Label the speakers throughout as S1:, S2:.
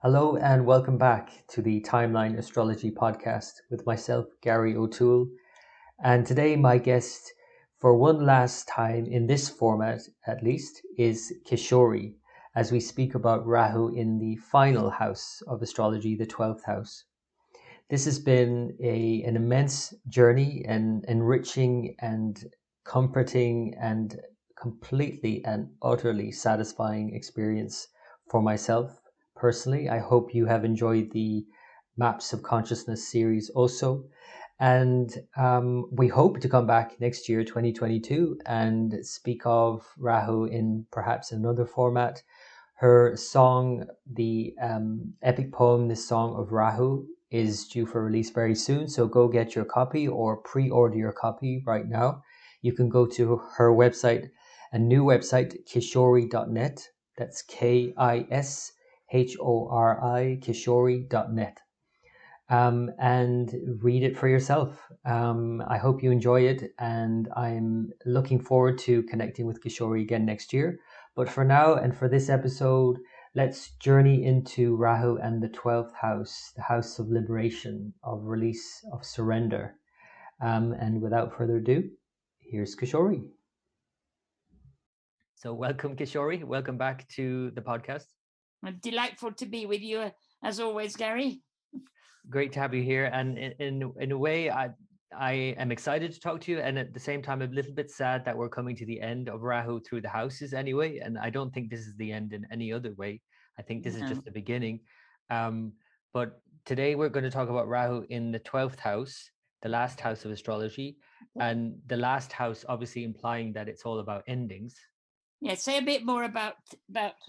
S1: Hello and welcome back to the Timeline Astrology podcast with myself, Gary O'Toole. And today, my guest, for one last time in this format at least, is Kishori, as we speak about Rahu in the final house of astrology, the 12th house. This has been an immense journey, and enriching and comforting and completely and utterly satisfying experience for myself personally. I hope you have enjoyed the Maps of Consciousness series also. And we hope to come back next year, 2022, and speak of Rahu in perhaps another format. Her song, the epic poem, The Song of Rahu, is due for release very soon. So go get your copy or pre-order your copy right now. You can go to her website, a new website, kishori.net. That's KISHORI, kishori.net. And read it for yourself. I hope you enjoy it, and I'm looking forward to connecting with Kishori again next year. But for now, and for this episode, let's journey into Rahu and the 12th house, the house of liberation, of release, of surrender. And without further ado, here's Kishori. So welcome, Kishori. Welcome back to the podcast.
S2: Delightful to be with you, as always, Gary.
S1: Great to have you here. And in a way, I am excited to talk to you, and at the same time, I'm a little bit sad that we're coming to the end of Rahu through the houses anyway. And I don't think this is the end in any other way. I think this is just the beginning. But today we're going to talk about Rahu in the 12th house, the last house of astrology, and the last house obviously implying that it's all about endings.
S2: Yeah, say a bit more about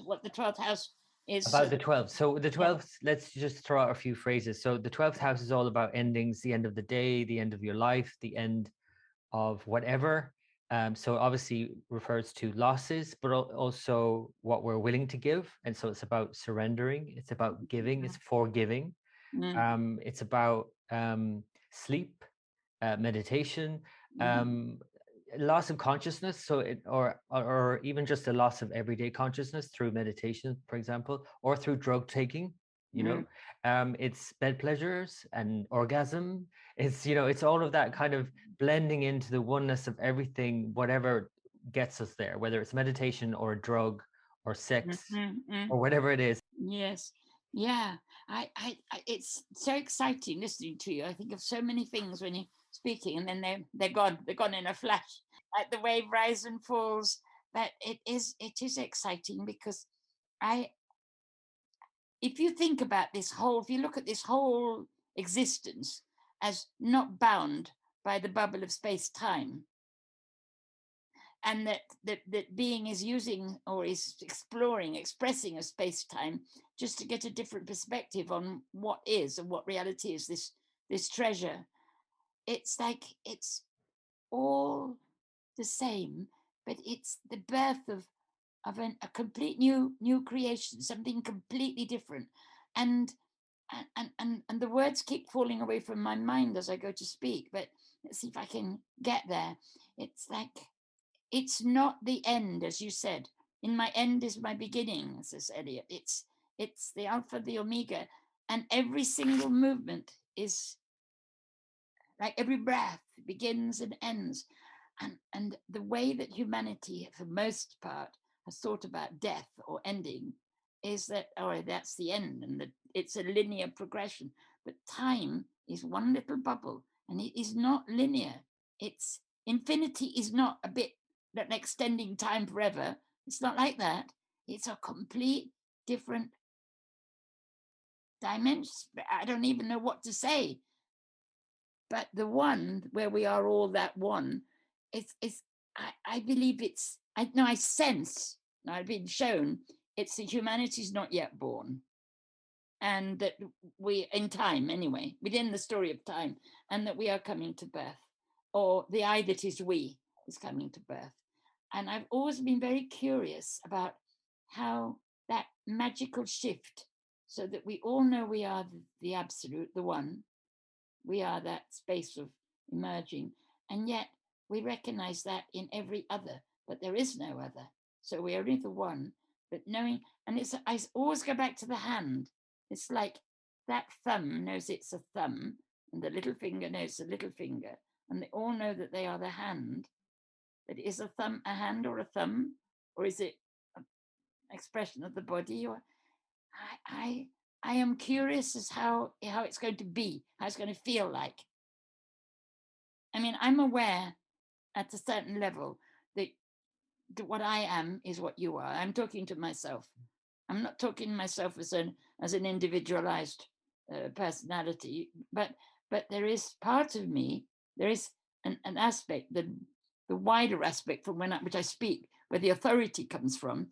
S2: what the 12th house is.
S1: About the 12th. So the 12th, let's just throw out a few phrases. So the 12th house is all about endings, the end of the day, the end of your life, the end of whatever. So obviously refers to losses, but also what we're willing to give. And so it's about surrendering. It's about giving. It's forgiving. It's about sleep, meditation, loss of consciousness, so it or even just a loss of everyday consciousness through meditation, for example, or through drug taking. It's bed pleasures and orgasm. It's all of that kind of blending into the oneness of everything, whatever gets us there, whether it's meditation or a drug or sex or whatever it is.
S2: Yes. Yeah. I it's so exciting listening to you. I think of so many things when you're speaking, and then they're gone. They're gone in a flash. Like the wave rises and falls. But it is exciting because if you think about if you look at this whole existence as not bound by the bubble of space-time, and that being is using or is exploring, expressing a space-time just to get a different perspective on what is and what reality is, this treasure. It's like it's all the same, but it's the birth of a complete new creation, something completely different. And and the words keep falling away from my mind as I go to speak, but let's see if I can get there. It's like it's not the end, as you said. In my end is my beginning, says Eliot. It's the alpha, the omega, and every single movement is like every breath begins and ends. And the way that humanity, for most part, has thought about death or ending is that, oh, that's the end, and that it's a linear progression. But time is one little bubble, and it is not linear. It's infinity is not a bit that extending time forever. It's not like that. It's a complete different dimension. I don't even know what to say. But the one where we are all that one, I believe I sense, I've been shown, it's that humanity's not yet born. And that we, in time anyway, within the story of time, and that we are coming to birth, or the I that is we is coming to birth. And I've always been very curious about how that magical shift, so that we all know we are the absolute, the one, we are that space of emerging, and yet we recognize that in every other, but there is no other. So we are only the one, but knowing, and I always go back to the hand. It's like that thumb knows it's a thumb, and the little finger knows the little finger, and they all know that they are the hand. But is a thumb a hand or a thumb, or is it an expression of the body? Or I am curious as how it's going to be, how it's going to feel like. I mean, I'm aware at a certain level that what I am is what you are. I'm talking to myself. I'm not talking to myself as an individualized personality, but there is part of me. There is an aspect, the wider aspect from which I speak, where the authority comes from.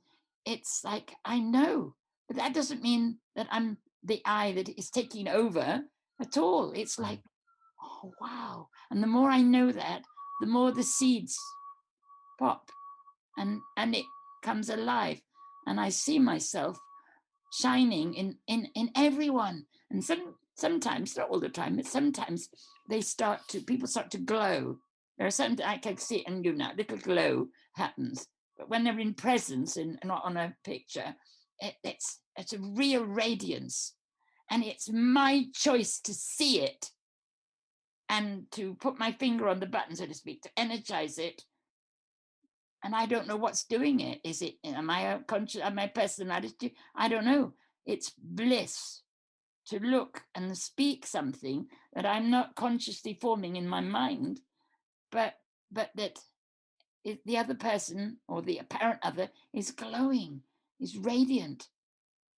S2: It's like I know, but that doesn't mean that I'm the I that is taking over at all. It's like, oh wow! And the more I know that, the more the seeds pop, and it comes alive, and I see myself shining in everyone. And sometimes, not all the time, but sometimes people start to glow. There are some I can see it and do now, little glow happens. But when they're in presence and not on a picture, it's a real radiance. And it's my choice to see it and to put my finger on the button, so to speak, to energize it. And I don't know what's doing it. Is it, am I conscious, am I personality? I don't know. It's bliss to look and speak something that I'm not consciously forming in my mind, but that the other person or the apparent other is glowing, is radiant,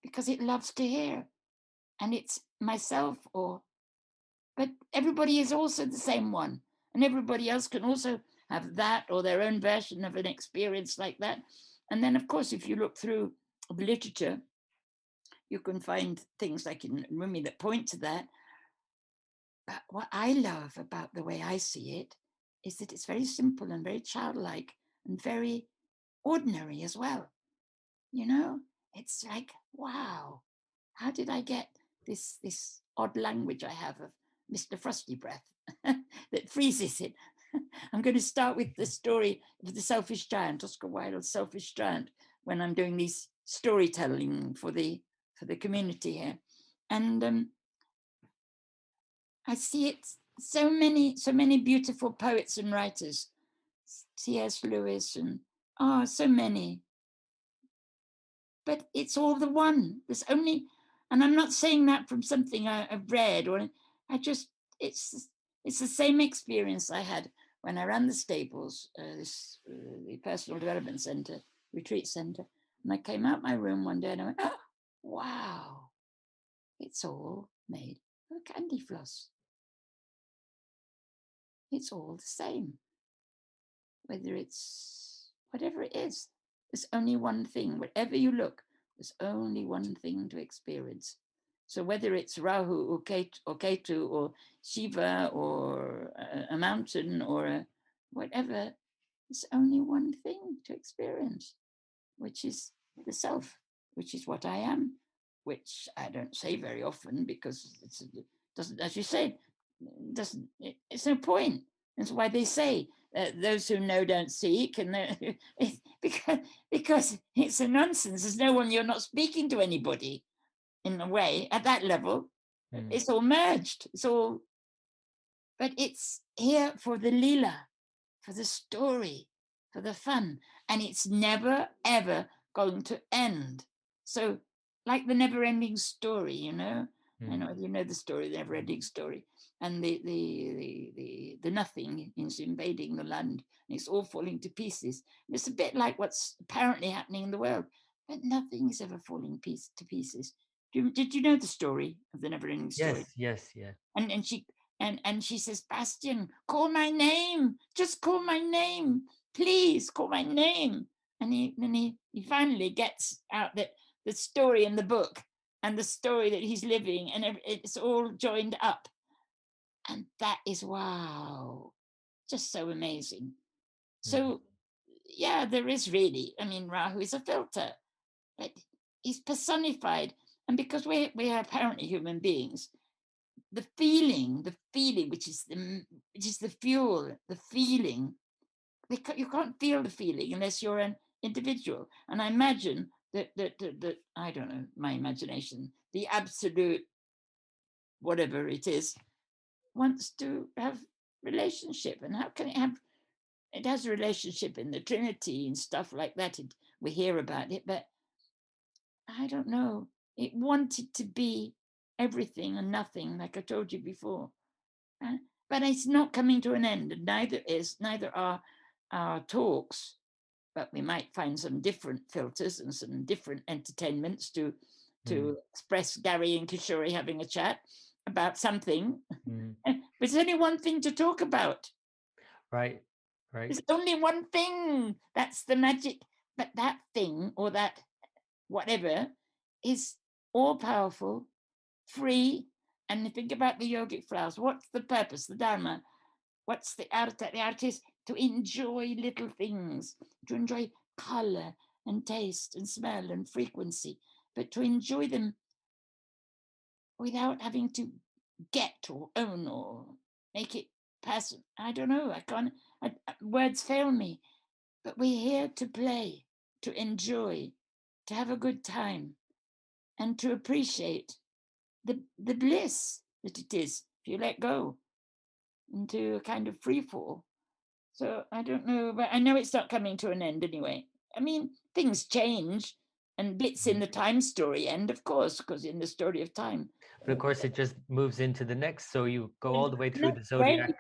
S2: because it loves to hear. And it's myself, but everybody is also the same one. And everybody else can also have that or their own version of an experience like that. And then, of course, if you look through the literature, you can find things like in Rumi that point to that. But what I love about the way I see it is that it's very simple and very childlike and very ordinary as well. You know, it's like, wow, how did I get this odd language I have of Mr. Frosty Breath that freezes it? I'm going to start with the story of the selfish giant, Oscar Wilde's Selfish Giant, when I'm doing these storytelling for the community here. And I see it, so many beautiful poets and writers, C.S. Lewis and so many. But it's all the one. There's only, and I'm not saying that from something I've read, or it's the same experience I had when I ran the stables, the personal development center, retreat center. And I came out my room one day and I went, oh, wow, it's all made of candy floss. It's all the same. Whether it's whatever it is, there's only one thing. Wherever you look, there's only one thing to experience. So whether it's Rahu or Ketu or Shiva or a mountain or whatever, there's only one thing to experience, which is the self, which is what I am, which I don't say very often because it doesn't, as you say, it's no point. That's why they say those who know don't seek, and because it's a nonsense. There's no one. You're not speaking to anybody in a way at that level. It's all merged. It's all, but it's here for the lila, for the story, for the fun, and it's never ever going to end. So, like the never-ending story, you know. I know you know the story, the never-ending story, and the nothing is invading the land, and it's all falling to pieces. And it's a bit like what's apparently happening in the world, but nothing is ever falling to pieces. Did you know the story of the never-ending story?
S1: Yes, yeah.
S2: And she says, Bastian, call my name, just call my name, please call my name. And he finally gets out that the story in the book and the story that he's living, and it's all joined up. And that is, wow, just so amazing. So yeah, there is really, I mean, Rahu is a filter, but he's personified. And because we are apparently human beings, the feeling, which is the fuel, the feeling, you can't feel the feeling unless you're an individual. And I imagine that I don't know, my imagination, the absolute whatever it is, wants to have relationship. And how can it has a relationship in the Trinity and stuff like that. We hear about it, but I don't know. It wanted to be everything and nothing, like I told you before. But it's not coming to an end, and neither are our talks. But we might find some different filters and some different entertainments to express Gary and Kishori having a chat about something. But it's only one thing to talk about.
S1: Right.
S2: There's only one thing. That's the magic. But that thing or that whatever is all powerful, free. And think about the yogic flowers. What's the purpose, the Dharma? What's the artist? The artist to enjoy little things, to enjoy color and taste and smell and frequency, but to enjoy them without having to get or own or make it person. I don't know. I can't. Words fail me. But we're here to play, to enjoy, to have a good time, and to appreciate the bliss that it is if you let go into a kind of free fall. So I don't know, but I know it's not coming to an end anyway. I mean, things change and bits in the time story end, of course, because in the story of time.
S1: But of course, it just moves into the next. So you go all the way through the
S2: Next way,
S1: zodiac,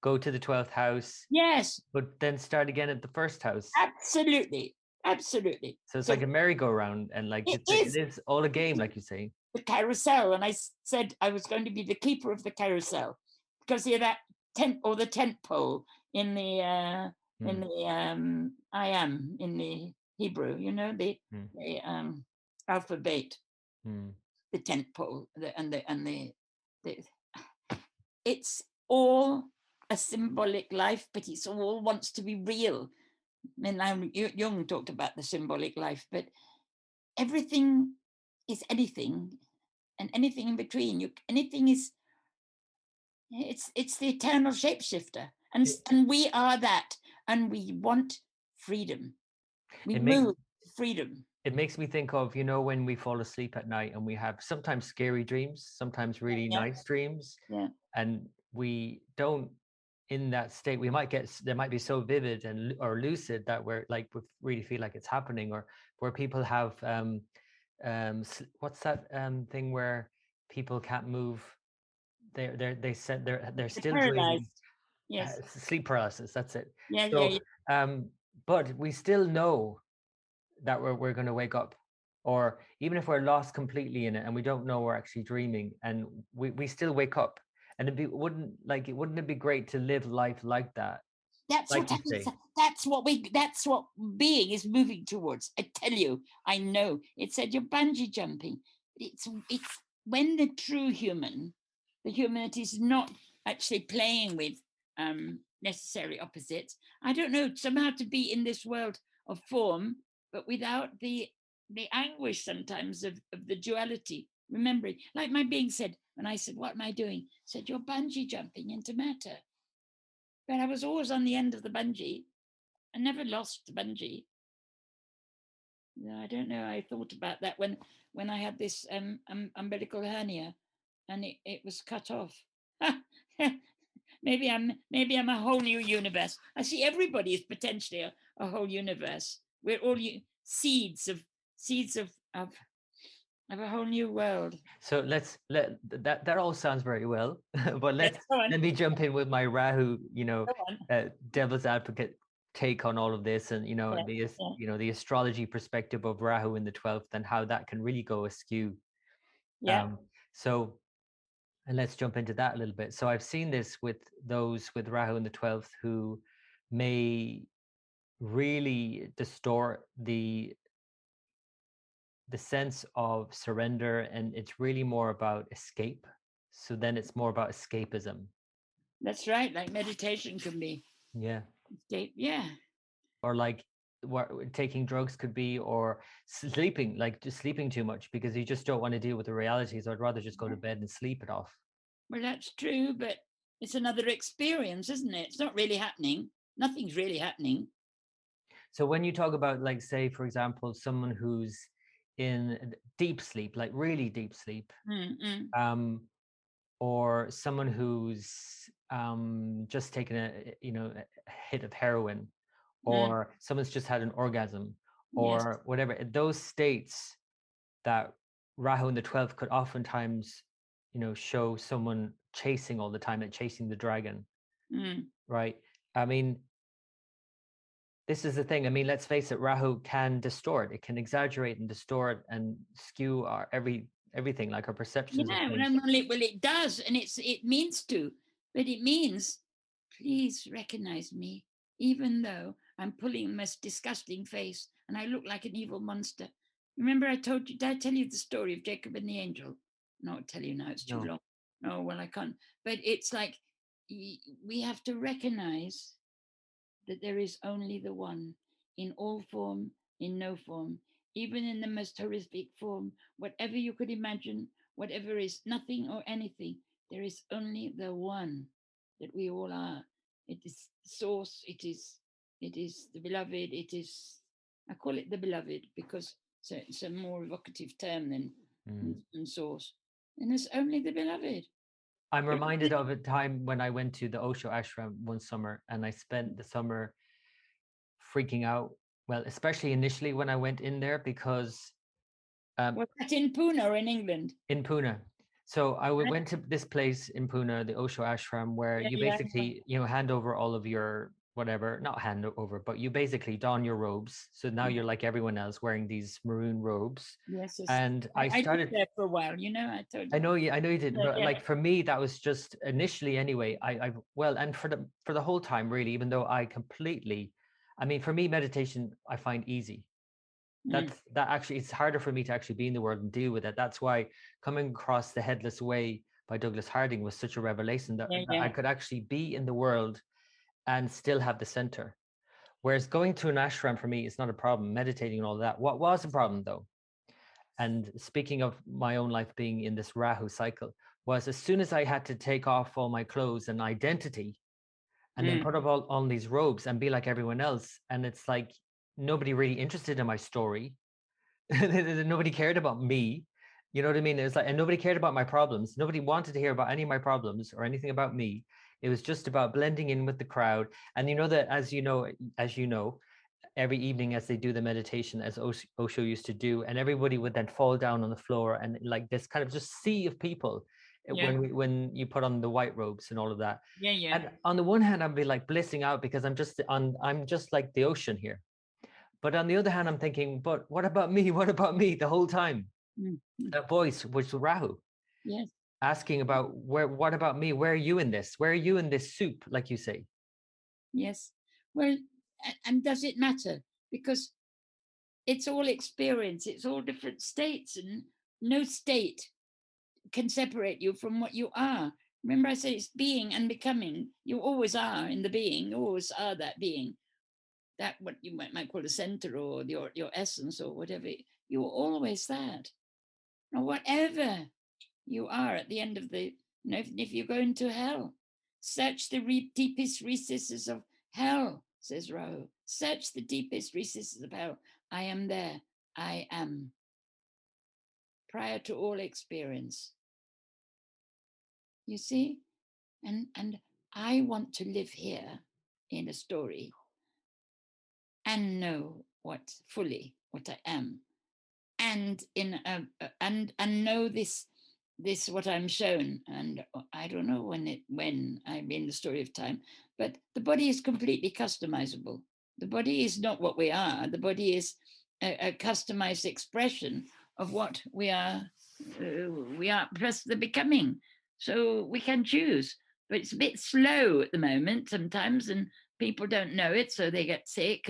S1: go to the 12th house,
S2: yes,
S1: but then start again at the first house.
S2: absolutely, absolutely.
S1: So it's like a merry-go-round, and like
S2: It
S1: it
S2: is
S1: is all a game, like you say.
S2: the carousel, and I said I was going to be the keeper of the carousel because you're that tent or the tent pole in the I am in the Hebrew, you know, the alphabet, the tent pole, the it's all a symbolic life, but it's all wants to be real. I mean, Jung talked about the symbolic life, but everything is anything, and anything in between. Anything is. It's the eternal shapeshifter, and we are that, and we want freedom. We move freedom.
S1: It makes me think of, you know, when we fall asleep at night and we have sometimes scary dreams, sometimes really nice dreams, and we don't, in that state, we might get, they might be so vivid and or lucid that we're like, we really feel like it's happening, or where people have what's that thing where people can't move, they said they're still dreaming.
S2: Yes.
S1: Sleep paralysis, that's it.
S2: Yeah,
S1: So
S2: yeah.
S1: but we still know that we're going to wake up, or even if we're lost completely in it and we don't know we're actually dreaming, and we still wake up, and wouldn't it be great to live life like that?
S2: That's
S1: like
S2: what
S1: you say.
S2: that's what being is moving towards. I tell you, I know. It said you're bungee jumping. It's when the true human, the humanity is not actually playing with necessary opposites. I don't know, somehow to be in this world of form, but without the anguish sometimes of the duality. Remembering, like my being said, when I said, "What am I doing?" Said, "You're bungee jumping into matter." But I was always on the end of the bungee. I never lost the bungee. No, I don't know. I thought about that when I had this umbilical hernia, and it was cut off. maybe I'm a whole new universe. I see everybody is potentially a whole universe. We're all seeds of a whole new world.
S1: So that all sounds very well, but let me jump in with my Rahu, devil's advocate take on all of this, and the astrology perspective of Rahu in the 12th and how that can really go askew. So, and let's jump into that a little bit. So I've seen this with those with Rahu in the 12th who may really distort the sense of surrender, and it's really more about escape. So then it's more about escapism.
S2: That's right. Like meditation can be.
S1: Yeah.
S2: Escape. Yeah.
S1: Or like what taking drugs could be, or sleeping, like just sleeping too much because you just don't want to deal with the realities. I'd rather just go to bed and sleep it off.
S2: Well, that's true, but it's another experience, isn't it? It's not really happening. Nothing's really happening.
S1: So when you talk about, like, say, for example, someone who's in deep sleep, like really deep sleep, um, or someone who's just taken a hit of heroin, or someone's just had an orgasm,
S2: Yes.
S1: or whatever, those states that Rahu in the 12th could oftentimes, show someone chasing all the time, like chasing the dragon, right? I mean, this is the thing. I mean, let's face it, Rahu can distort. It can exaggerate and distort and skew our everything, like our perceptions of
S2: Yeah,
S1: things.
S2: well, it does, and it means to, but it means, please recognize me, even though I'm pulling the most disgusting face and I look like an evil monster. Remember, I told you, did I tell you the story of Jacob and the angel? No, I'll tell you now, it's too
S1: No.
S2: long. Oh, well, I can't. But it's like we have to recognize that there is only the one in all form, in no form, even in the most horrific form, whatever you could imagine, whatever is nothing or anything, there is only the one that we all are. It is source, it is the beloved, it is, I call it the beloved because it's a more evocative term than source. And it's only the beloved.
S1: I'm reminded of a time when I went to the Osho ashram one summer, and I spent the summer freaking out. Well, especially initially when I went in there, because
S2: Was that in Pune or in England?
S1: in Pune. So I went to this place in Pune, the Osho ashram, where
S2: Yeah,
S1: you
S2: yeah,
S1: basically, hand over all of your whatever, not hand over, but you basically don your robes. So now
S2: yeah.
S1: you're like everyone else wearing these maroon robes.
S2: Yes, yes.
S1: And I
S2: I did
S1: started,
S2: that for a while, you know, I told
S1: I
S2: you.
S1: know you, I know you did,
S2: Yeah,
S1: but
S2: yeah.
S1: like for me, that was just initially anyway. Well, and for the whole time, really, even though I mean, for me, meditation I find easy. That actually, it's harder for me to actually be in the world and deal with it. That's why coming across The Headless Way by Douglas Harding was such a revelation, that,
S2: Yeah,
S1: that I
S2: yeah.
S1: could actually be in the world and still have the center. Whereas going to an ashram for me is not a problem. Meditating and all that. What was a problem though, and speaking of my own life being in this Rahu cycle, was as soon as I had to take off all my clothes and identity, and then put up all on these robes and be like everyone else, and it's like nobody really interested in my story. Nobody cared about me. You know what I mean? It's like, and nobody cared about my problems. Nobody wanted to hear about any of my problems or anything about me. It was just about blending in with the crowd. And you know that, as you know, every evening as they do the meditation, as Osho used to do, and everybody would then fall down on the floor, and like this kind of just sea of people,
S2: Yeah,
S1: when you put on the white robes and all of that.
S2: yeah, yeah.
S1: And on the one hand, I'd be like blissing out because I'm just like the ocean here. But on the other hand, I'm thinking, but what about me? What about me? The whole time,
S2: Mm, mm.
S1: that voice was Rahu
S2: Yes,
S1: asking about what about me? Where are you in this? Where are you in this soup, like you say?
S2: yes. Well, and does it matter? Because it's all experience, it's all different states, and no state can separate you from what you are. Remember, I said it's being and becoming. You always are in the being, you always are that being, that what you might call the center or your essence or whatever. You're always that. Or whatever you are at the end of the, if you go into hell, search the deepest recesses of hell, says Rahu. Search the deepest recesses of hell. I am there. I am. Prior to all experience. You see? And I want to live here in a story and know fully what I am, and and know this what I'm shown. And I don't know when I'm in the story of time, but the body is completely customizable. The body is not what we are. The body is a customized expression of what we are. We are plus the becoming. So we can choose, but it's a bit slow at the moment sometimes, and people don't know it, so they get sick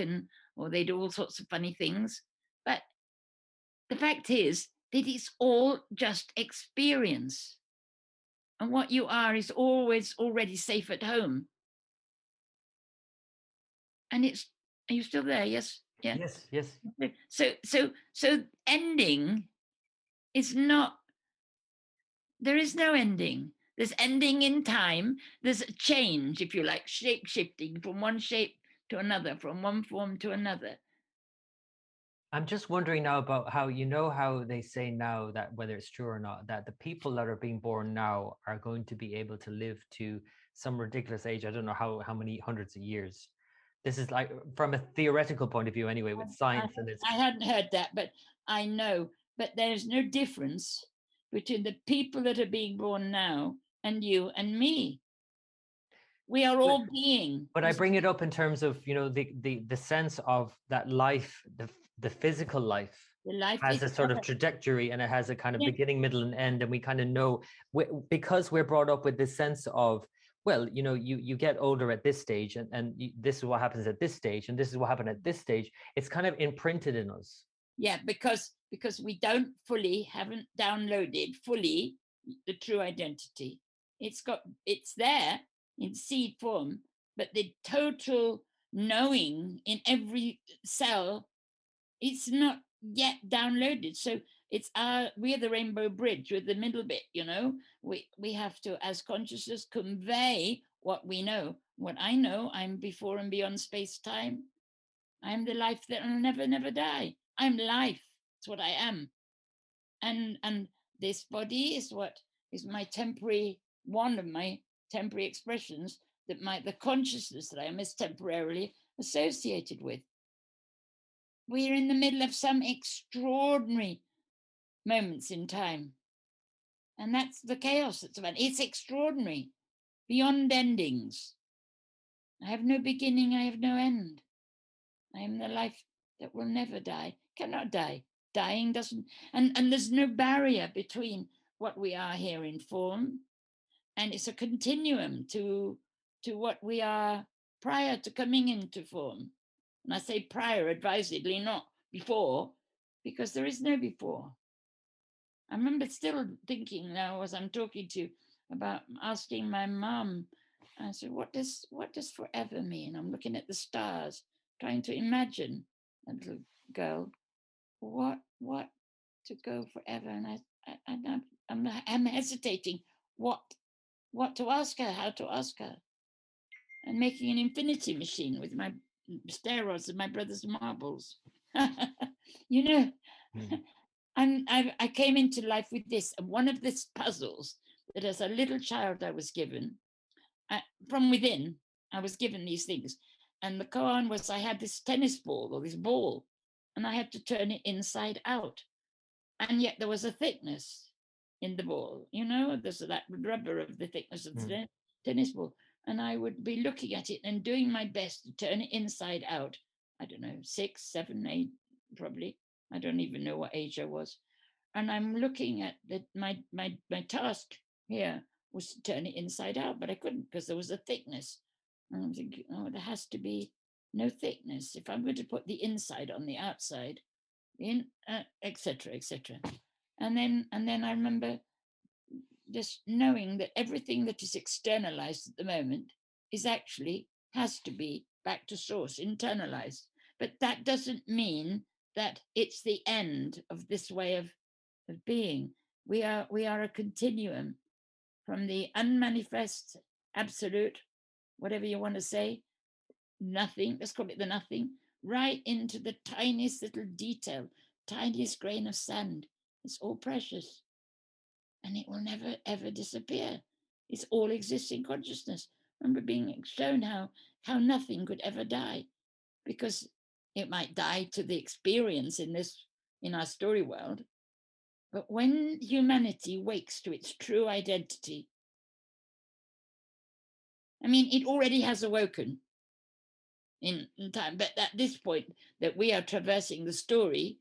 S2: or they do all sorts of funny things. But the fact is that it's all just experience. And what you are is always already safe at home. And are you still there? Yes. Yeah.
S1: Yes, yes.
S2: So ending is not, there is no ending. There's ending in time. There's a change, if you like, shape shifting from one shape to another, from one form to another.
S1: I'm just wondering now about how, how they say now that, whether it's true or not, that the people that are being born now are going to be able to live to some ridiculous age. I don't know how many hundreds of years. This is like from a theoretical point of view anyway, with science and it's
S2: I hadn't heard that, but I know. But there's no difference between the people that are being born now and you and me. We are all being.
S1: But I bring it up in terms of, the sense of that life, the physical life
S2: The life
S1: has
S2: is
S1: a sort of trajectory, and it has a kind of
S2: Yeah.
S1: beginning, middle, and end, and we kind of know, because we're brought up with this sense of, well, you get older at this stage, and this is what happens at this stage, and this is what happened at this stage. It's kind of imprinted in us.
S2: Yeah, because we haven't downloaded fully the true identity. It's there in seed form, but the total knowing in every cell, it's not yet downloaded. So we're the rainbow bridge with the middle bit. We have to, as consciousness, convey what we know. What I know, I'm before and beyond space-time. I'm the life that will never die. I'm life. It's what I am. And this body is what is my temporary, one of my temporary expressions, that the consciousness that I am is temporarily associated with. We're in the middle of some extraordinary moments in time. And that's the chaos that's about. It's extraordinary, beyond endings. I have no beginning, I have no end. I am the life that will never die, cannot die. Dying doesn't, and there's no barrier between what we are here in form, and it's a continuum to what we are prior to coming into form. And I say prior advisedly, not before, because there is no before. I remember still thinking now as I'm talking to you about asking my mum, I said, what does forever mean? I'm looking at the stars, trying to imagine a little girl, what to go forever, and I'm hesitating what to ask her, how to ask her, and making an infinity machine with my stair rods and my brother's marbles. you know, I came into life with this, and one of these puzzles that as a little child I was given from within. I was given these things, and the koan was I had this tennis ball or this ball, and I had to turn it inside out, and yet there was a thickness in the ball. There's that rubber of the thickness of the tennis ball, and I would be looking at it and doing my best to turn it inside out. I don't know, 6, 7, 8, probably. I don't even know what age I was, and I'm looking at my task here was to turn it inside out, but I couldn't because there was a thickness. And I'm thinking, oh, there has to be no thickness if I'm going to put the inside on the outside, etc., etc. And then I remember just knowing that everything that is externalized at the moment is actually has to be back to source, internalized. But that doesn't mean that it's the end of this way of being. We are a continuum from the unmanifest absolute, whatever you want to say, nothing, let's call it the nothing, right into the tiniest little detail, tiniest grain of sand. It's all precious, and it will never ever disappear. It's all existing consciousness. I remember being shown how nothing could ever die, because it might die to the experience in our story world, but when humanity wakes to its true identity, I mean, it already has awoken in time, but at this point that we are traversing the story,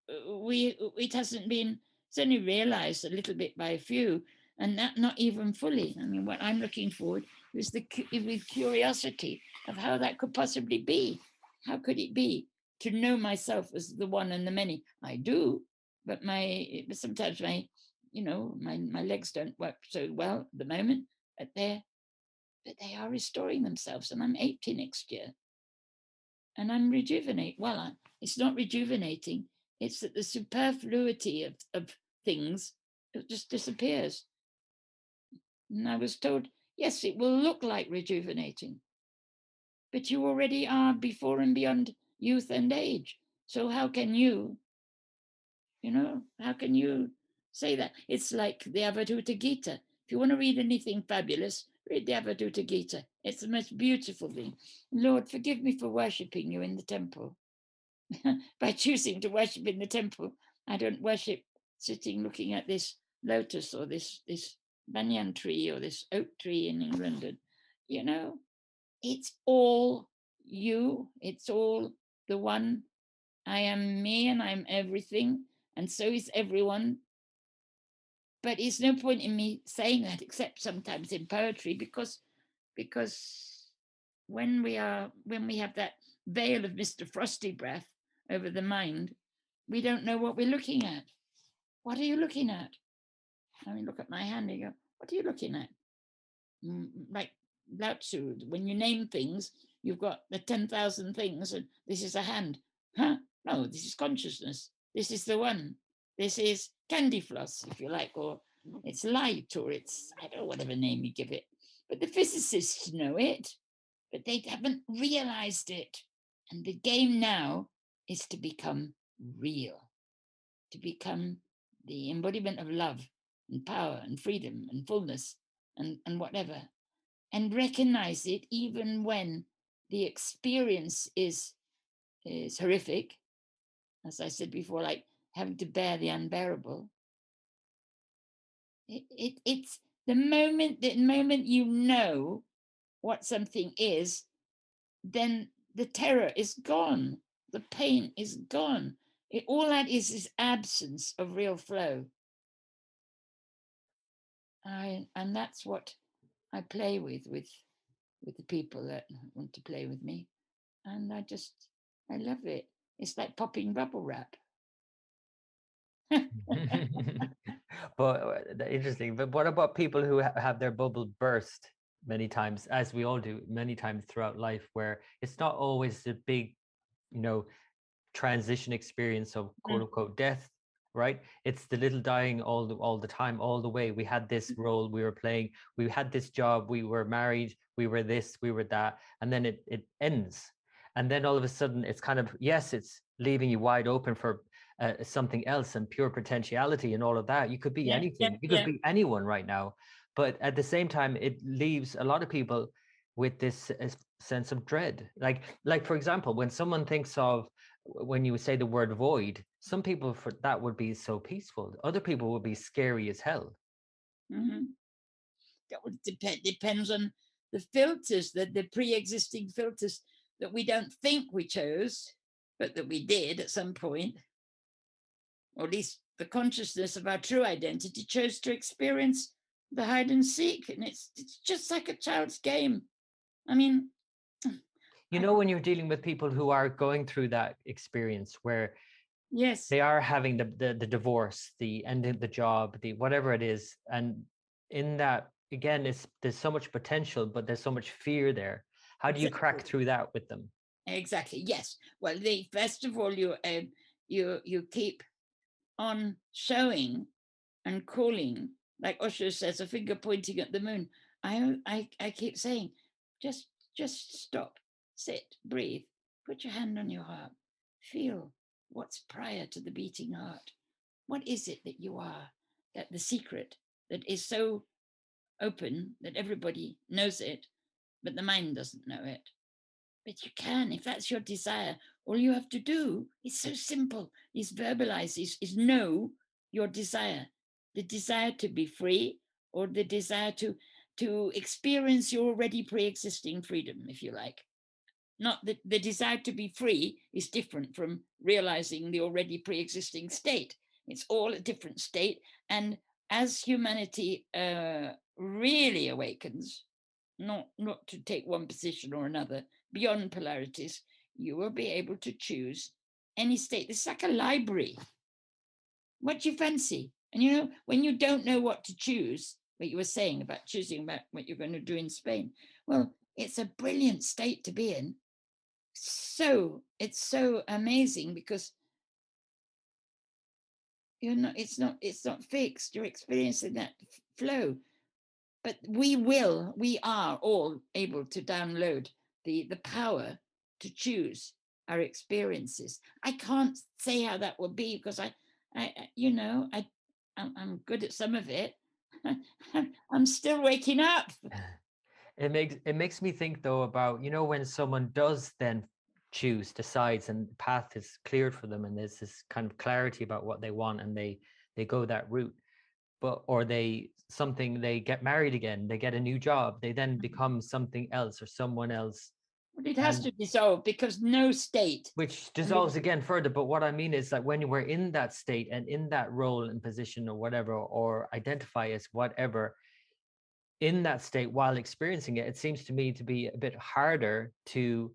S2: it hasn't been, it's only realized a little bit by a few, and not even fully. I mean, what I'm looking forward is with curiosity of how that could possibly be. How could it be to know myself as the one and the many? I do, but sometimes my legs don't work so well at the moment, but they are restoring themselves, and I'm 80 next year, and I'm rejuvenate. Well, it's not rejuvenating. It's that the superfluity of things, it just disappears. And I was told, yes, it will look like rejuvenating, but you already are before and beyond youth and age. So how can you how can you say that? It's like the Avadhuta Gita. If you want to read anything fabulous, read the Avadhuta Gita. It's the most beautiful thing. Lord, forgive me for worshipping you in the temple. By choosing to worship in the temple, I don't worship sitting looking at this lotus or this banyan tree or this oak tree in England. And, it's all you. It's all the one. I am me and I'm everything, and so is everyone. But it's no point in me saying that, except sometimes in poetry, because when we have that veil of Mr. Frosty breath over the mind, we don't know what we're looking at. What are you looking at? I mean, look at my hand and go, what are you looking at? Like Lao Tzu, when you name things, you've got the 10,000 things, and this is a hand. Huh? No, this is consciousness. This is the one. This is candy floss, if you like, or it's light, or it's, I don't know, whatever name you give it. But the physicists know it, but they haven't realized it. And the game now is to become real, to become the embodiment of love and power and freedom and fullness and whatever, and recognize it even when the experience is horrific, as I said before, like having to bear the unbearable. It's the moment you know what something is, then the terror is gone, the pain is gone. All that is absence of real flow. And that's what I play with the people that want to play with me. And I love it. It's like popping bubble wrap.
S1: But interesting. But what about people who have their bubble burst many times, as we all do many times throughout life, where it's not always a big, you know, transition experience of quote unquote death, right? It's the little dying all the time, all the way. We had this role we were playing, we had this job, we were married, we were this, we were that, and then it ends. And then all of a sudden it's kind of, yes, it's leaving you wide open for something else and pure potentiality and all of that. You could be anything, you could be anyone right now. But at the same time, it leaves a lot of people with this sense of dread. Like for example, when someone thinks of, when you say the word void, some people for that would be so peaceful, other people would be scary as hell.
S2: Mm-hmm. That would depends on the filters, the pre-existing filters that we don't think we chose, but that we did at some point, or at least the consciousness of our true identity chose to experience the hide and seek. And it's just like a child's game. I mean,
S1: when you're dealing with people who are going through that experience where
S2: yes,
S1: they are having the divorce, the ending the job, the whatever it is, and in that, again, there's so much potential, but there's so much fear there. How do you crack through that with them?
S2: Exactly. Yes. Well, first of all, you keep on showing and calling, like Osho says, a finger pointing at the moon. I keep saying, just stop, sit, breathe, put your hand on your heart, feel what's prior to the beating heart. What is it that you are? That the secret that is so open that everybody knows it, but the mind doesn't know it. But you can, if that's your desire. All you have to do is so simple, is verbalize, is know your desire. The desire to be free, or the desire to experience your already pre-existing freedom, if you like. Not that the desire to be free is different from realizing the already pre-existing state. It's all a different state. And as humanity really awakens, not to take one position or another, beyond polarities, you will be able to choose any state. It's like a library. What do you fancy? And when you don't know what to choose, what you were saying about choosing about what you're going to do in Spain, well, it's a brilliant state to be in. So it's so amazing because it's not fixed. You're experiencing that flow. But we are all able to download the power to choose our experiences. I can't say how that will be because I'm good at some of it. I'm still waking up.
S1: It makes me think though about, when someone does then decides, and the path is cleared for them, and there's this kind of clarity about what they want, and they go that route, or they get married again, they get a new job, they then become something else or someone else.
S2: But it has to dissolve, because no state,
S1: which dissolves again further. But what I mean is that when we're in that state and in that role and position or whatever, or identify as whatever, in that state while experiencing it, it seems to me to be a bit harder to,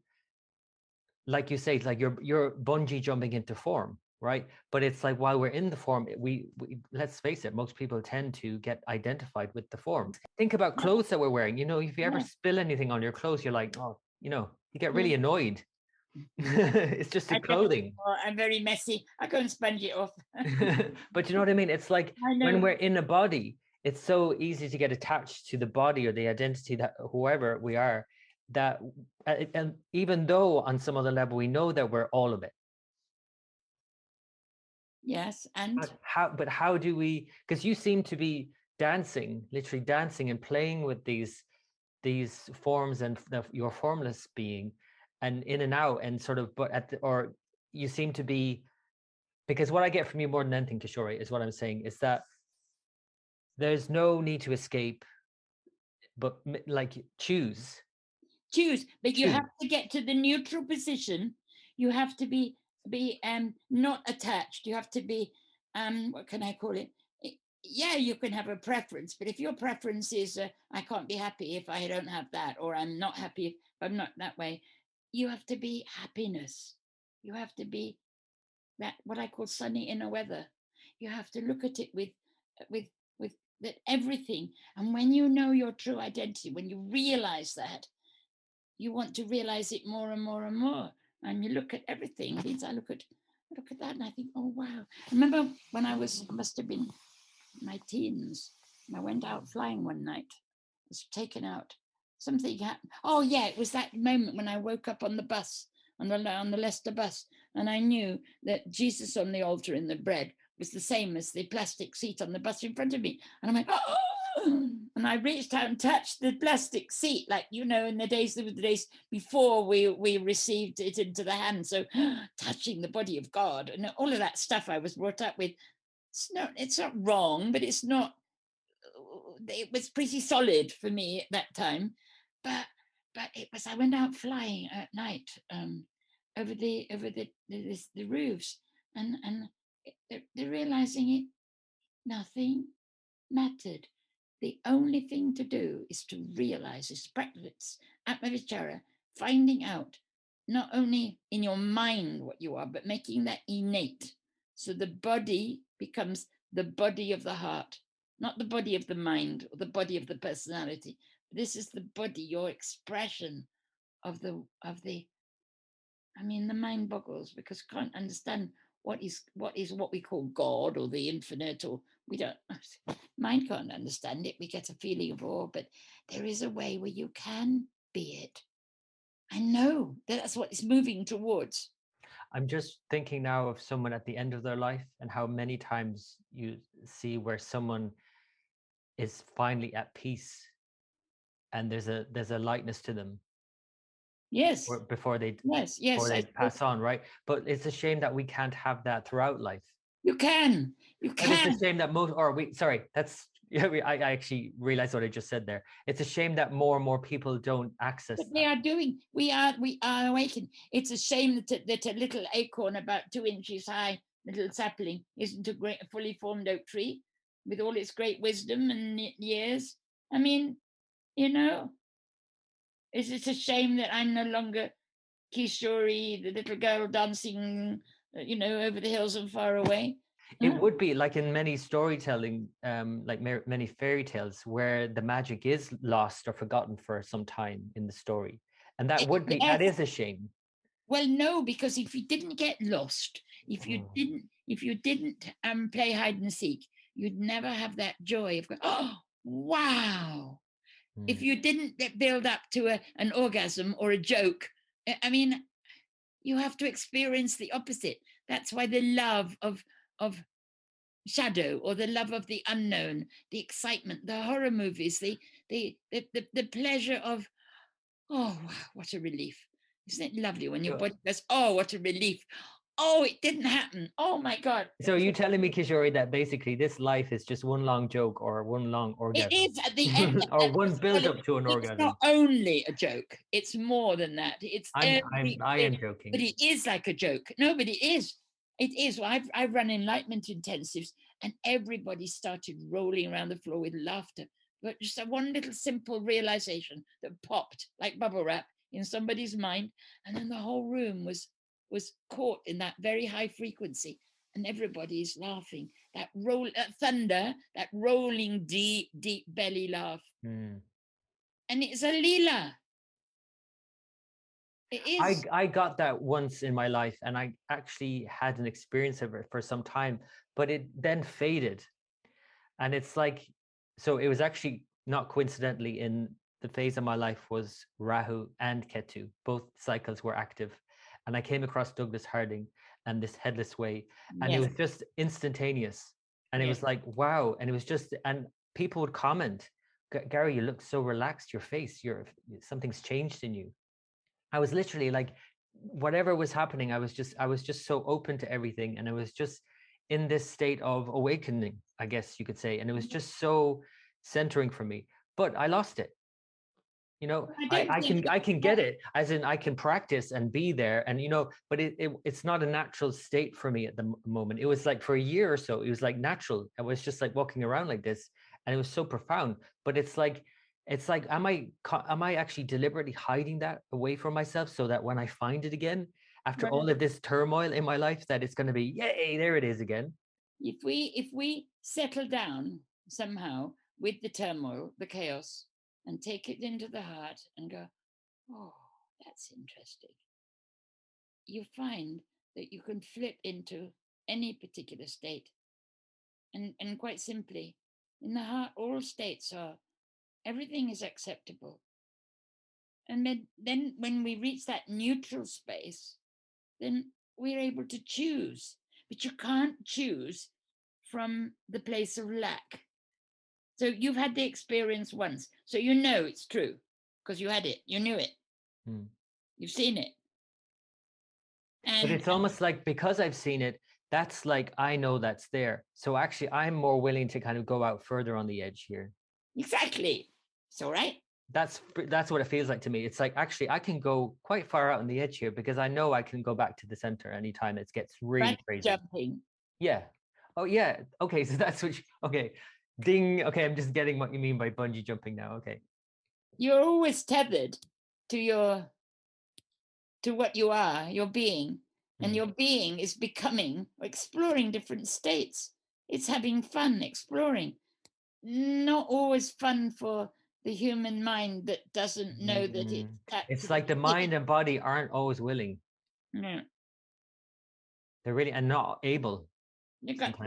S1: like you say, like you're bungee jumping into form, right? But it's like while we're in the form, we let's face it, most people tend to get identified with the form. Think about clothes that we're wearing. If you ever spill anything on your clothes, you're like, oh, you get really annoyed. It's just clothing.
S2: I'm very messy. I go and sponge it off.
S1: But you know what I mean? It's like when we're in a body, it's so easy to get attached to the body or the identity that whoever we are, that and even though on some other level we know that we're all of it.
S2: Yes. And
S1: how do we, because you seem to be literally dancing and playing with these forms and your formless being, and in and out, and sort of, but or you seem to be, because what I get from you more than anything, Kishori, is what I'm saying is that there's no need to escape, but like choose,
S2: but you have to get to the neutral position. You have to be not attached. You have to be what can I call it? Yeah, you can have a preference, but if your preference is I can't be happy if I don't have that, or I'm not happy if I'm not that way, you have to be happiness. You have to be that, what I call sunny inner weather. You have to look at it with that everything. And when you know your true identity, when you realize that, you want to realize it more and more and more. And you look at everything. I look at that and I think, oh wow. I remember when I must have been my teens, and I went out flying one night. I was taken out. Something happened. Oh yeah, it was that moment when I woke up on the bus, on the Leicester bus, and I knew that Jesus on the altar in the bread was the same as the plastic seat on the bus in front of me. And I went, oh! And I reached out and touched the plastic seat, like, in the days before we received it into the hand. So touching the body of God and all of that stuff I was brought up with. It's not wrong, but it's not, it was pretty solid for me at that time. But it was, I went out flying at night over the roofs, and they're realizing it, nothing mattered. The only thing to do is to realize, is practice atmavichara, finding out not only in your mind what you are, but making that innate. So the body becomes the body of the heart, not the body of the mind or the body of the personality. This is the body, your expression of the the mind boggles, because can't understand what we call God or the infinite, or we don't, mind can't understand it. We get a feeling of awe, but there is a way where you can be it. I know that's what it's moving towards.
S1: I'm just thinking now of someone at the end of their life, and how many times you see where someone is finally at peace and there's a lightness to them.
S2: Yes.
S1: Before they
S2: pass
S1: on, right? But it's a shame that we can't have that throughout life.
S2: You can.
S1: But it's a shame that I actually realized what I just said there. It's a shame that more and more people don't access
S2: but
S1: that.
S2: they are doing. We are awakened. It's a shame that a little acorn about 2 inches high, little sapling, isn't a fully formed oak tree with all its great wisdom and years. I mean, it's a shame that I'm no longer Kishori, the little girl dancing, over the hills and far away.
S1: It would be like in many storytelling, like many fairy tales, where the magic is lost or forgotten for some time in the story, and that is a shame.
S2: Well, no, because if you didn't get lost, if you didn't play hide and seek, you'd never have that joy of going, oh wow, If you didn't build up to an orgasm or a joke, I mean, you have to experience the opposite. That's why the love of shadow, or the love of the unknown, the excitement, the horror movies, the pleasure of, oh wow, what a relief. Isn't it lovely when your body goes, oh, what a relief. Oh, it didn't happen. Oh my God.
S1: So are you telling me, Kishori, that basically this life is just one long joke or one long orgasm?
S2: It is at the end.
S1: Or one build up to an
S2: It's
S1: orgasm?
S2: not only a joke. It's more than that. It's
S1: I am joking.
S2: but it is like a joke. No, but it is. It is. Well, I've run enlightenment intensives, and everybody started rolling around the floor with laughter. But just a one little simple realization that popped like bubble wrap in somebody's mind, and then the whole room was caught in that very high frequency, and everybody is laughing. That roll, thunder, that rolling deep, deep belly laugh, and it's a lila. It is.
S1: I got that once in my life, and I actually had an experience of it for some time, but it then faded. And it's like, so it was actually not coincidentally in the phase of my life was Rahu and Ketu. Both cycles were active. And I came across Douglas Harding and this Headless Way, and it was just instantaneous. And it was like, wow. And it was just, and people would comment, Gary, you look so relaxed, your face, something's changed in you. I was literally like, whatever was happening, I was just so open to everything. And I was just in this state of awakening, I guess you could say. And it was just so centering for me. But I lost it. You know, I can get it, as in I can practice and be there, and but it's not a natural state for me at the moment. It was like for a year or so, it was like natural. I was just like walking around like this, and it was so profound. But it's like am I actually deliberately hiding that away from myself, so that when I find it again after all of this turmoil in my life, that it's going to be, yay, there it is again.
S2: If we settle down somehow with the turmoil, the chaos, and take it into the heart and go, oh, that's interesting, you find that you can flip into any particular state. And quite simply, in the heart, all states are, everything is acceptable. And then when we reach that neutral space, then we're able to choose. But you can't choose from the place of lack. So you've had the experience once, so you know it's true because you had it, you knew it, you've seen it.
S1: But it's almost like, because I've seen it, that's like, I know that's there. So actually, I'm more willing to kind of go out further on the edge here.
S2: Exactly. So, right?
S1: That's what it feels like to me. It's like, actually, I can go quite far out on the edge here, because I know I can go back to the center anytime it gets really crazy.
S2: Jumping.
S1: Yeah. Oh, yeah. Okay. So that's okay. Ding. Okay. I'm just getting what you mean by bungee jumping now. Okay.
S2: You're always tethered to what you are, your being. And your being is becoming, exploring different states. It's having fun exploring. Not always fun for the human mind that doesn't know that
S1: it's like the mind and body aren't always willing.
S2: No.
S1: They're really, and not able.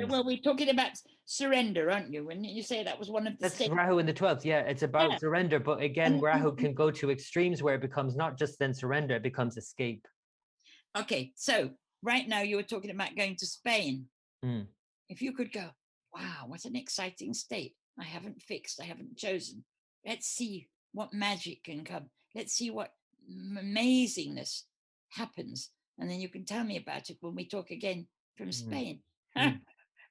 S2: Well, we're talking about surrender, aren't you? When you say that was one of the
S1: That's Rahu in the 12th. Yeah, it's about surrender. But again, Rahu can go to extremes where it becomes not just then surrender, it becomes escape.
S2: Okay, so right now you were talking about going to Spain. If you could go, wow, what an exciting state. I haven't fixed, I haven't chosen. Let's see what magic can come. Let's see what amazingness happens. And then you can tell me about it when we talk again from Spain.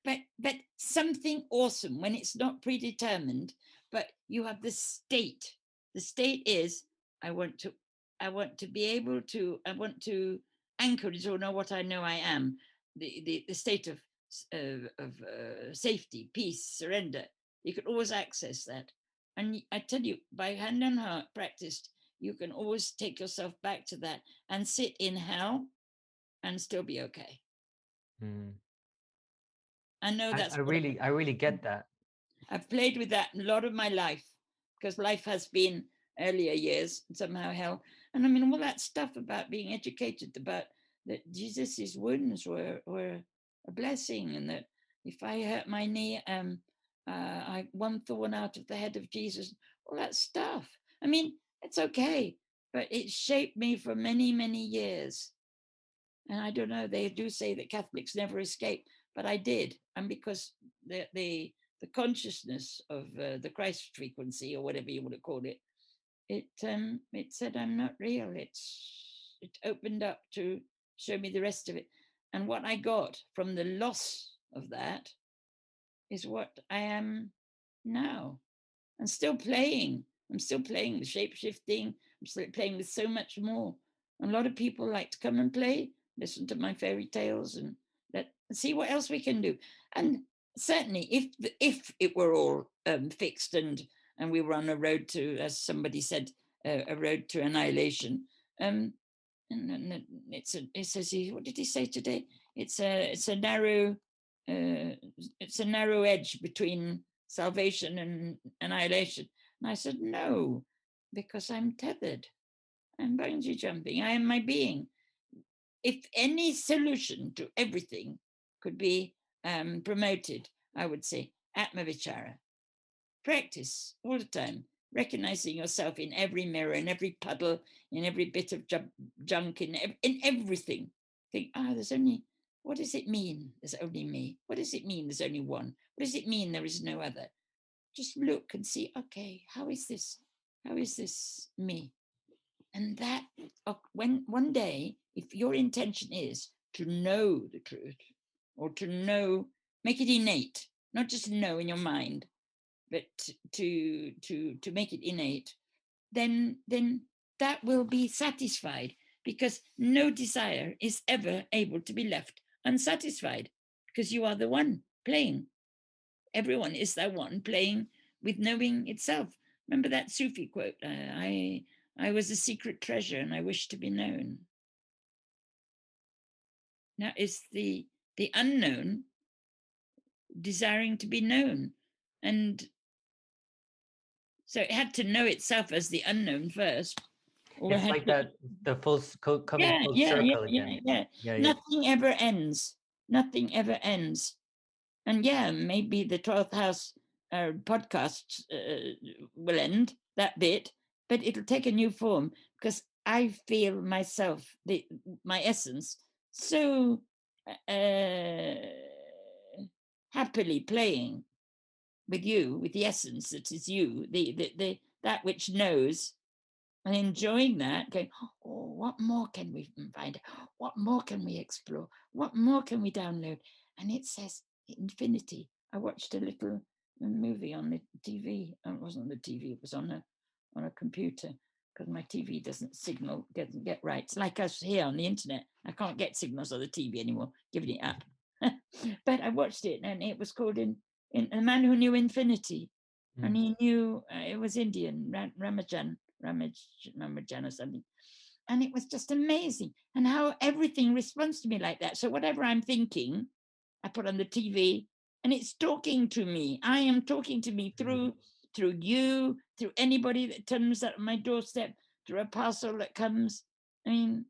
S2: But something awesome when it's not predetermined, but you have the state. The state is, I want to be able to, I want to anchor it or know what I know I am. The state of safety, peace, surrender. You can always access that. And I tell you, by hand on heart practiced, you can always take yourself back to that and sit in hell and still be okay. I know that's.
S1: I really get that.
S2: I've played with that a lot of my life, because life has been earlier years somehow hell. And I mean, all that stuff about being educated about that Jesus's wounds were a blessing, and that if I hurt my knee, one thorn out of the head of Jesus, all that stuff. I mean, it's okay, but it shaped me for many, many years. And I don't know, they do say that Catholics never escape, but I did. And because the consciousness of the Christ frequency, or whatever you want to call it, it said I'm not real. It opened up to show me the rest of it. And what I got from the loss of that is what I am now. I'm still playing. I'm still playing the shape shifting. I'm still playing with so much more. A lot of people like to come and play, listen to my fairy tales, and see what else we can do. And certainly, if it were all fixed and we were on a road to, as somebody said, a road to annihilation. And it's what did he say today? It's a narrow edge between salvation and annihilation. And I said, no, because I'm tethered. I'm bungee jumping. I am my being. If any solution to everything could be promoted, I would say Atmavichara. Practice all the time, recognizing yourself in every mirror, in every puddle, in every bit of junk, in everything. Think, there's only, what does it mean? There's only me. What does it mean? There's only one. What does it mean? There is no other. Just look and see, okay, how is this? How is this me? And that, when one day, if your intention is to know the truth, or to know, make it innate, not just know in your mind, but to make it innate, then that will be satisfied, because no desire is ever able to be left unsatisfied, because you are the one playing. Everyone is that one playing with knowing itself. Remember that Sufi quote, I was a secret treasure and I wish to be known. Now it's the unknown desiring to be known. And so it had to know itself as the unknown first.
S1: It's like that, the coming full circle again.
S2: Yeah. Nothing ever ends. Nothing ever ends. And maybe the 12th house podcast will end that bit, but it'll take a new form, because I feel myself, my essence, so happily playing with you, with the essence that is you, the that which knows, and enjoying that, going, what more can we find? What more can we explore? What more can we download? And it says infinity. I watched a little movie on the TV. It wasn't on the TV, it was on a computer, because my TV doesn't get right. It's like us here on the internet. I can't get signals on the TV anymore, giving it up. But I watched it, and it was called in A Man Who Knew Infinity. And he knew, it was Indian, Ramajan or something. And it was just amazing. And how everything responds to me like that. So whatever I'm thinking, I put on the TV, and it's talking to me. I am talking to me through you, through anybody that turns up at my doorstep, through a parcel that comes. I mean,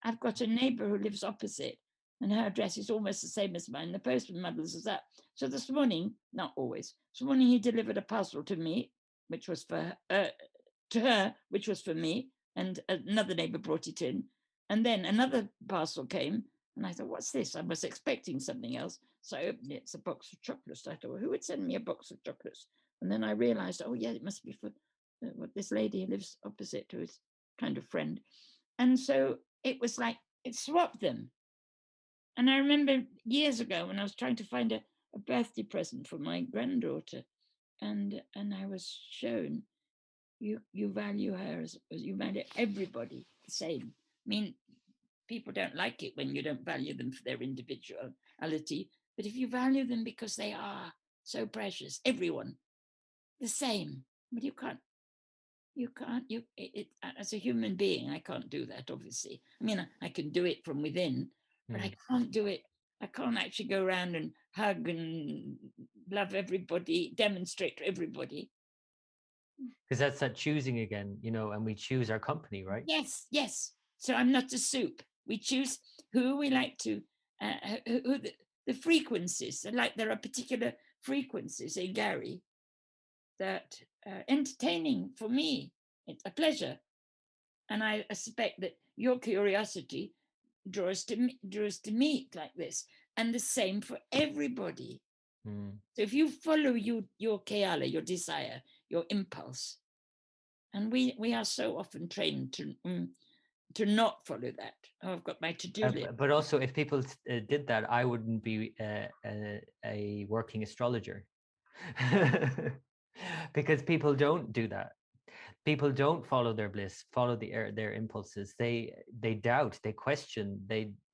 S2: I've got a neighbor who lives opposite, and her address is almost the same as mine. The postman muddles us up. So this morning, not always, this morning he delivered a parcel to me, which was for to her, which was for me, and another neighbor brought it in. And then another parcel came, and I thought, what's this? I was expecting something else. So I opened it, it's a box of chocolates. I thought, well, who would send me a box of chocolates? And then I realized, oh yeah, it must be for this lady who lives opposite, who is kind of friend. And so it was like, it swapped them. And I remember years ago when I was trying to find a birthday present for my granddaughter, and I was shown, you value her as you value everybody the same. I mean, people don't like it when you don't value them for their individuality, but if you value them because they are so precious, everyone the same. But you can't, as a human being, I can't do that, obviously. I mean, I can do it from within, but I can't do it. I can't actually go around and hug and love everybody, demonstrate to everybody.
S1: Because that's that choosing again, and we choose our company, right?
S2: Yes. So I'm not a soup. We choose who we like to, who the frequencies. Like there are particular frequency, say Gary, that entertaining for me, it's a pleasure. And I suspect that your curiosity draws to meet like this, and the same for everybody. So if you follow your keala, your desire, your impulse, and we are so often trained to not follow that. Oh, I've got my to-do list.
S1: But also, if people did that, I wouldn't be a working astrologer. Because people don't do that. People don't follow their bliss, follow their impulses. They doubt, they question,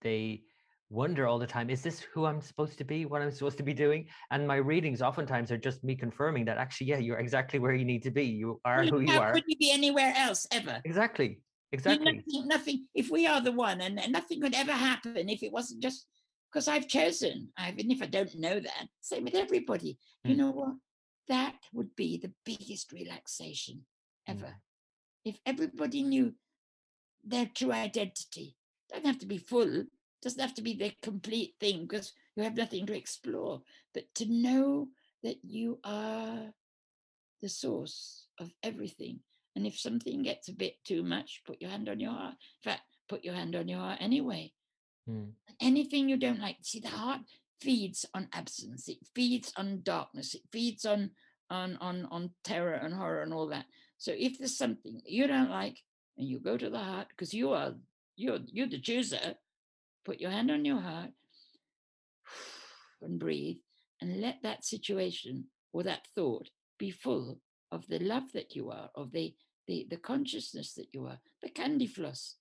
S1: they wonder all the time, is this who I'm supposed to be, what I'm supposed to be doing? And my readings oftentimes are just me confirming that actually, yeah, you're exactly where you need to be. You are who you
S2: How
S1: are.
S2: could you be anywhere else ever?
S1: Exactly.
S2: Nothing, if we are the one, and nothing could ever happen if it wasn't just because I've chosen. Even if I don't know that, same with everybody. You know what? That would be the biggest relaxation ever. If everybody knew their true identity. Doesn't have to be full, doesn't have to be the complete thing, because you have nothing to explore, but to know that you are the source of everything. And if something gets a bit too much, put your hand on your heart. In fact, put your hand on your heart anyway. Anything you don't like. See, the heart feeds on absence. It feeds on darkness. It feeds on terror and horror and all that. So if there's something you don't like, and you go to the heart, because you're the chooser, put your hand on your heart and breathe, and let that situation or that thought be full of the love that you are, of the consciousness that you are, the candy floss,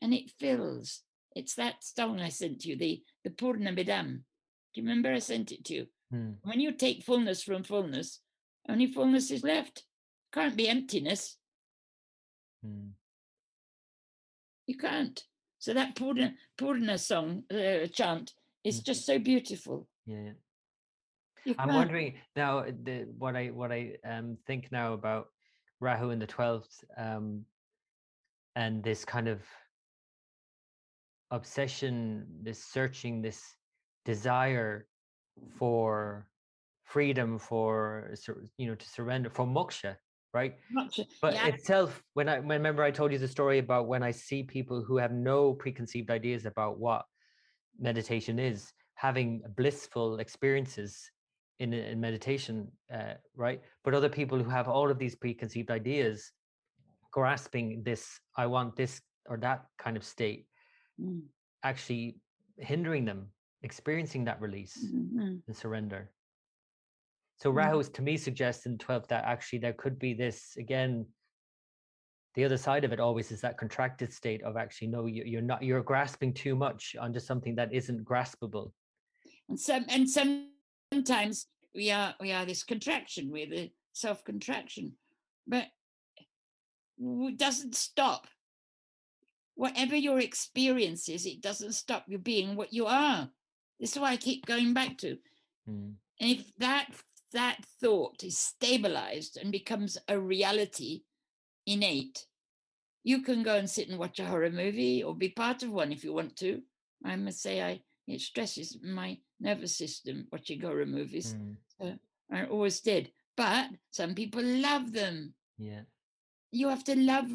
S2: and it fills. It's that song I sent you, the Purna Bedam. Do you remember I sent it to you? When you take fullness from fullness, only fullness is left. Can't be emptiness. You can't. So that Purna song, chant, is just so beautiful.
S1: Yeah. I'm wondering now, what I think now about Rahu in the 12th, and this kind of obsession, this searching, this desire for freedom, for to surrender, for moksha, right? But itself, when remember I told you the story about when I see people who have no preconceived ideas about what meditation is, having blissful experiences in meditation, right? But other people who have all of these preconceived ideas, grasping this, I want this or that kind of state, actually hindering them experiencing that release and surrender. So Rahu to me suggests in 12th that actually there could be this, again, the other side of it always is that contracted state of actually, no, you're grasping too much onto something that isn't graspable.
S2: And sometimes we are this contraction, we're the self-contraction, but it doesn't stop. Whatever your experience is, it doesn't stop you being what you are. This is why I keep going back to. And if that thought is stabilized and becomes a reality, innate, you can go and sit and watch a horror movie or be part of one if you want to. I must say, it stresses my nervous system watching horror movies. So I always did. But some people love them.
S1: Yeah.
S2: You have to love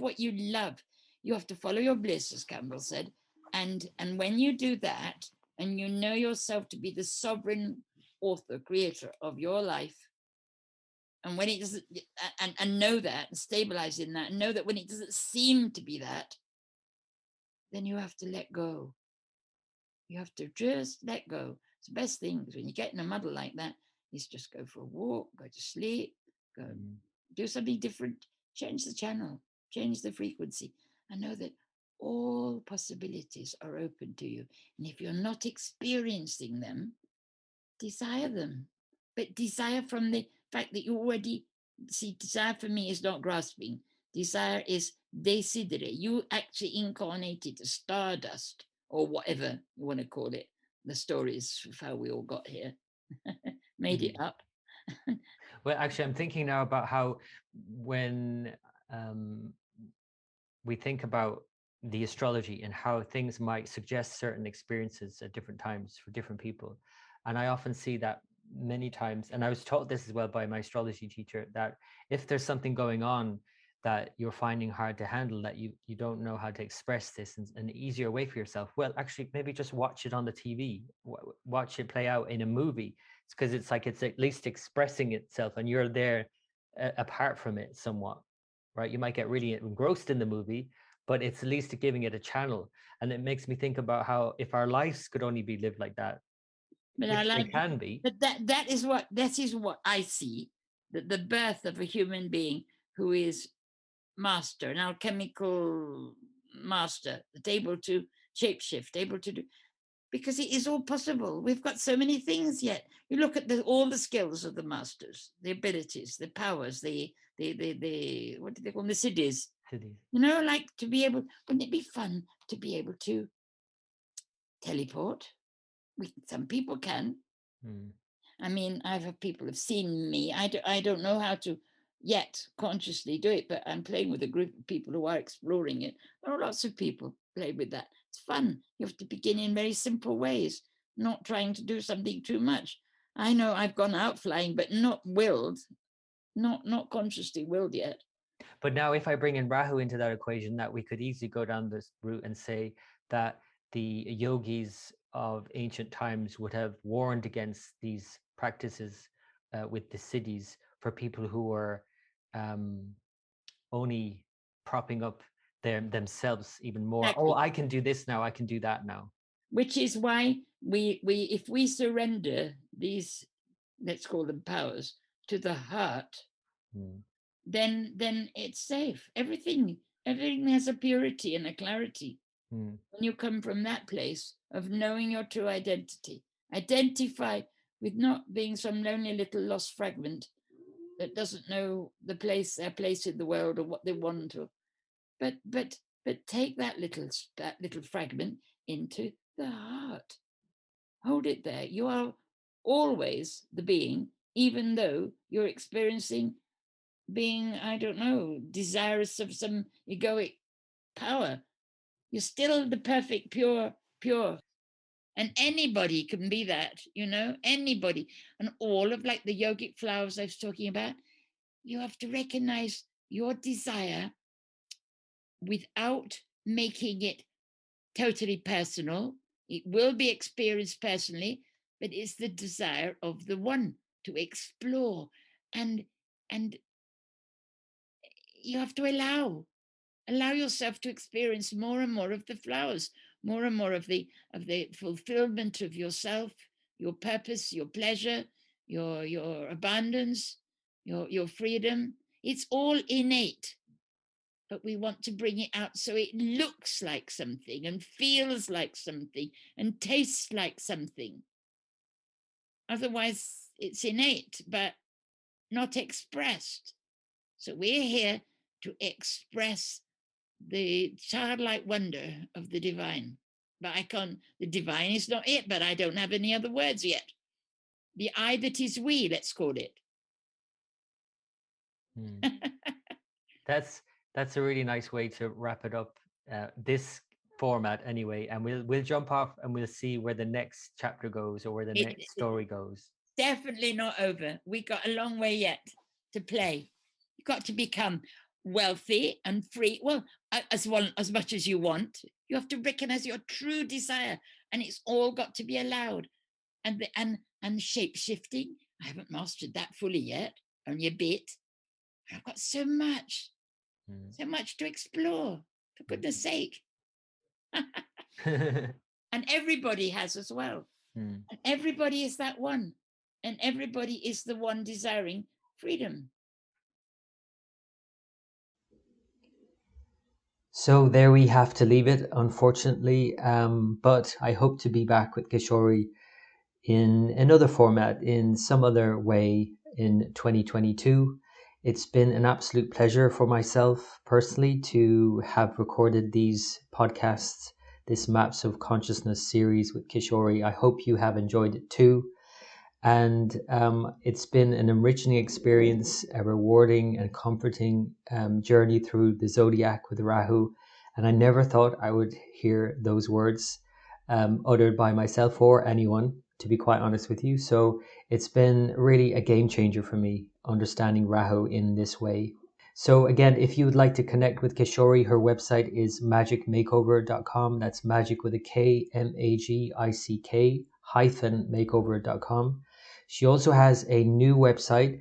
S2: what you love. You have to follow your bliss, as Campbell said. And when you do that, and you know yourself to be the sovereign author, creator of your life, and when it doesn't, and know that, and stabilize in that, and know that when it doesn't seem to be that, then you have to let go. You have to just let go. It's the best thing, because when you get in a muddle like that, is just go for a walk, go to sleep, go do something different, change the channel, change the frequency, and know that all possibilities are open to you. And if you're not experiencing them, desire them. But desire from the fact that you already see, desire for me is not grasping. Desire is decidere. You actually incarnated a stardust, or whatever you want to call it. The stories of how we all got here. Made it up.
S1: Well, actually, I'm thinking now about how when we think about the astrology and how things might suggest certain experiences at different times for different people. And I often see that many times, and I was taught this as well by my astrology teacher, that if there's something going on that you're finding hard to handle, that you don't know how to express this in an easier way for yourself, well, actually, maybe just watch it on the TV, watch it play out in a movie. It's because it's like it's at least expressing itself, and you're there apart from it somewhat, right? You might get really engrossed in the movie, but it's at least giving it a channel. And it makes me think about how if our lives could only be lived like that,
S2: But
S1: if
S2: I
S1: they
S2: like it.
S1: can be.
S2: But that is what I see, that the birth of a human being who is master, an alchemical master, that's able to shapeshift, able to do, because it is all possible. We've got so many things yet. You look at all the skills of the masters, the abilities, the powers, the what do they call them? The siddhis. You know, like to be able, wouldn't it be fun to be able to teleport? Some people can. I mean, people have seen me. I don't know how to yet consciously do it, but I'm playing with a group of people who are exploring it. There are lots of people play with that. It's fun. You have to begin in very simple ways, not trying to do something too much. I know I've gone out flying, but not willed, not consciously willed yet.
S1: But now if I bring in Rahu into that equation, that we could easily go down this route and say that the yogis of ancient times would have warned against these practices with the siddhis for people who were only propping up themselves even more.
S2: Exactly.
S1: Oh, I can do this now, I can do that now.
S2: Which is why we if we surrender these, let's call them powers, to the heart, then it's safe. Everything has a purity and a clarity. When you come from that place of knowing your true identity, identify with not being some lonely little lost fragment that doesn't know their place in the world or what they want to, but take that little fragment into the heart. Hold it there. You are always the being, even though you're experiencing being, I don't know, desirous of some egoic power. You're still the perfect, pure. And anybody can be that, anybody. And all of like the yogic flowers I was talking about, you have to recognize your desire without making it totally personal. It will be experienced personally, but it's the desire of the one to explore. And you have to allow yourself to experience more and more of the flowers, more and more of the fulfillment of yourself, your purpose, your pleasure, your abundance, your freedom. It's all innate, but we want to bring it out so it looks like something and feels like something and tastes like something. Otherwise, it's innate, but not expressed. So we're here to express the childlike wonder of the divine. But the divine is not it, but I don't have any other words yet. The I that is we, let's call it.
S1: That's a really nice way to wrap it up, this format anyway, and we'll jump off and we'll see where the next chapter goes, or where the next story goes.
S2: Definitely not over. We got a long way yet to play. You've got to become wealthy and free. Well, as much as you want. You have to recognize your true desire, and it's all got to be allowed. And shape shifting, I haven't mastered that fully yet, only a bit. I've got so much to explore, for goodness sake. And everybody has as well. And everybody is that one. And everybody is the one desiring freedom.
S1: So there we have to leave it, unfortunately. But I hope to be back with Kishori in another format, in some other way in 2022. It's been an absolute pleasure for myself personally to have recorded these podcasts, this Maps of Consciousness series with Kishori. I hope you have enjoyed it too. And it's been an enriching experience, a rewarding and comforting journey through the zodiac with Rahu. And I never thought I would hear those words uttered by myself or anyone, to be quite honest with you. So It's been really a game changer for me, understanding Rahu in this way. So again, if you would like to connect with Kishori, her website is magicmakeover.com. That's magic with a K, MAGICK -makeover.com. She also has a new website,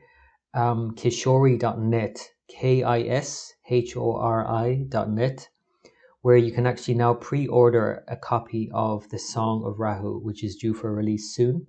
S1: kishori.net, KISHORI.net, where you can actually now pre-order a copy of the Song of Rahu, which is due for release soon.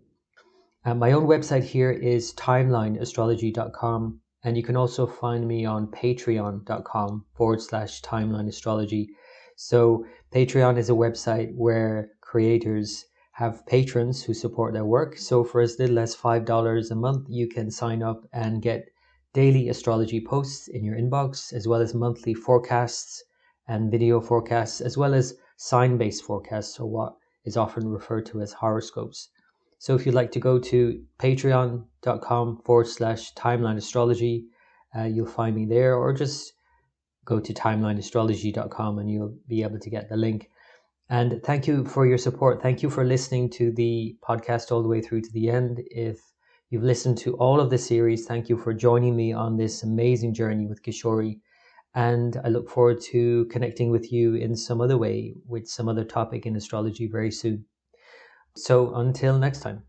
S1: My own website here is timelineastrology.com, and you can also find me on patreon.com/timelineastrology. So Patreon is a website where creators have patrons who support their work. So for as little as $5 a month, you can sign up and get daily astrology posts in your inbox, as well as monthly forecasts and video forecasts, as well as sign-based forecasts, or what is often referred to as horoscopes. So if you'd like to go to patreon.com/timelineastrology, you'll find me there, or just go to timelineastrology.com and you'll be able to get the link. And thank you for your support. Thank you for listening to the podcast all the way through to the end. If you've listened to all of the series, thank you for joining me on this amazing journey with Kishori. And I look forward to connecting with you in some other way with some other topic in astrology very soon. So until next time.